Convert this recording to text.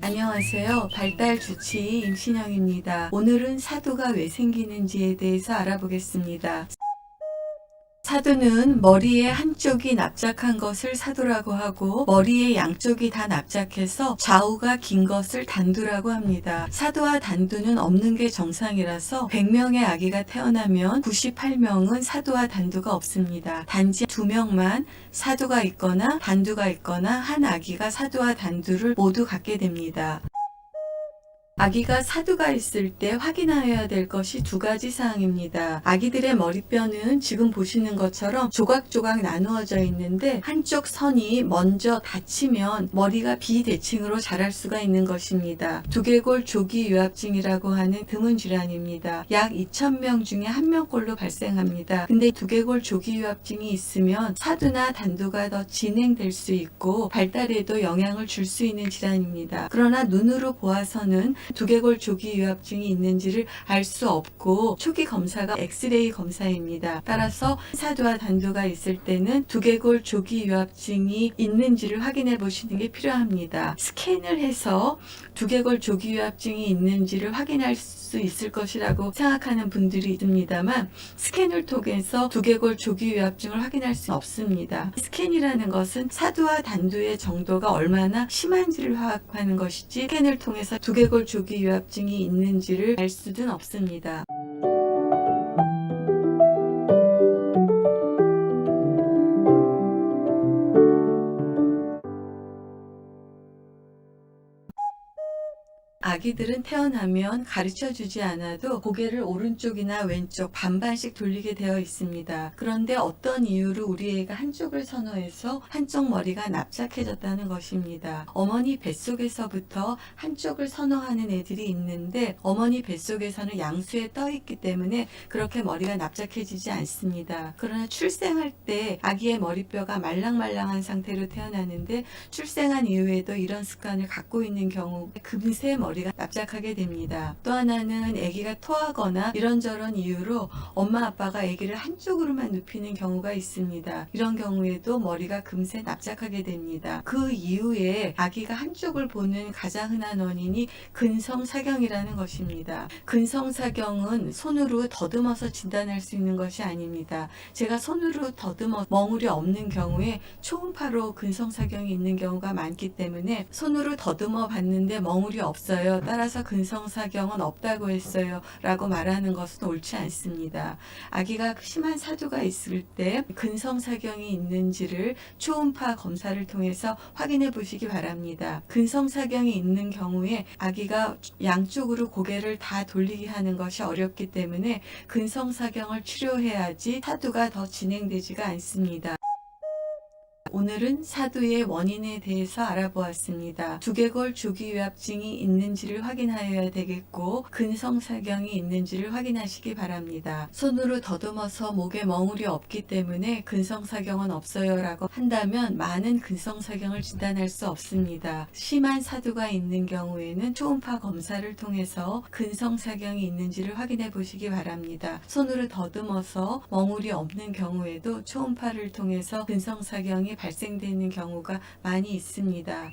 안녕하세요. 발달 주치의 임신영입니다. 오늘은 사두가 왜 생기는지에 대해서 알아보겠습니다. 사두는 머리의 한쪽이 납작한 것을 사두라고 하고 머리의 양쪽이 다 납작해서 좌우가 긴 것을 단두라고 합니다. 사두와 단두는 없는 게 정상이라서 100명의 아기가 태어나면 98명은 사두와 단두가 없습니다. 단지 2명만 사두가 있거나 단두가 있거나 한 아기가 사두와 단두를 모두 갖게 됩니다. 아기가 사두가 있을 때 확인하여야 될 것이 2가지 사항입니다. 아기들의 머리뼈는 지금 보시는 것처럼 조각조각 나누어져 있는데 한쪽 선이 먼저 닫히면 머리가 비대칭으로 자랄 수가 있는 것입니다. 두개골 조기 유합증이라고 하는 드문 질환입니다. 약 2,000명 중에 1명꼴로 발생합니다. 근데 두개골 조기 유합증이 있으면 사두나 단두가 더 진행될 수 있고 발달에도 영향을 줄 수 있는 질환입니다. 그러나 눈으로 보아서는 두개골 조기 유합증이 있는지를 알 수 없고 초기 검사가 엑스레이 검사입니다. 따라서 사두와 단두가 있을 때는 두개골 조기 유합증이 있는지를 확인해 보시는 게 필요합니다. 스캔을 해서 두개골 조기 유합증이 있는지를 확인할 수 있을 것이라고 생각하는 분들이 있습니다만 스캔을 통해서 두개골 조기 유합증을 확인할 수 없습니다. 스캔이라는 것은 사두와 단두의 정도가 얼마나 심한지를 파악하는 것이지 스캔을 통해서 두개골 조기 유합증이 있는지를 알 수는 없습니다. 아기들은 태어나면 가르쳐주지 않아도 고개를 오른쪽이나 왼쪽 반반씩 돌리게 되어 있습니다. 그런데 어떤 이유로 우리 애가 한쪽을 선호해서 한쪽 머리가 납작해졌다는 것입니다. 어머니 뱃속에서부터 한쪽을 선호하는 애들이 있는데 어머니 뱃속에서는 양수에 떠 있기 때문에 그렇게 머리가 납작해지지 않습니다. 그러나 출생할 때 아기의 머리뼈가 말랑말랑한 상태로 태어나는데 출생한 이후에도 이런 습관을 갖고 있는 경우 금세 머리가 납작하게 됩니다. 또 하나는 아기가 토하거나 이런저런 이유로 엄마 아빠가 아기를 한쪽으로만 눕히는 경우가 있습니다. 이런 경우에도 머리가 금세 납작하게 됩니다. 그 이후에 아기가 한쪽을 보는 가장 흔한 원인이 근성사경이라는 것입니다. 근성사경은 손으로 더듬어서 진단할 수 있는 것이 아닙니다. 제가 손으로 더듬어 멍울이 없는 경우에 초음파로 근성사경이 있는 경우가 많기 때문에 손으로 더듬어 봤는데 멍울이 없어요. 따라서 근성사경은 없다고 했어요 라고 말하는 것은 옳지 않습니다. 아기가 심한 사두가 있을 때 근성사경이 있는지를 초음파 검사를 통해서 확인해 보시기 바랍니다. 근성사경이 있는 경우에 아기가 양쪽으로 고개를 다 돌리게 하는 것이 어렵기 때문에 근성사경을 치료해야지 사두가 더 진행되지가 않습니다. 오늘은 사두의 원인에 대해서 알아보았습니다. 두개골 조기 유합증이 있는지를 확인하여야 되겠고 근성사경이 있는지를 확인하시기 바랍니다. 손으로 더듬어서 목에 멍울이 없기 때문에 근성사경은 없어요 라고 한다면 많은 근성사경을 진단할 수 없습니다. 심한 사두가 있는 경우에는 초음파 검사를 통해서 근성사경이 있는지를 확인해 보시기 바랍니다. 손으로 더듬어서 멍울이 없는 경우에도 초음파를 통해서 근성사경이 발생되는 경우가 많이 있습니다.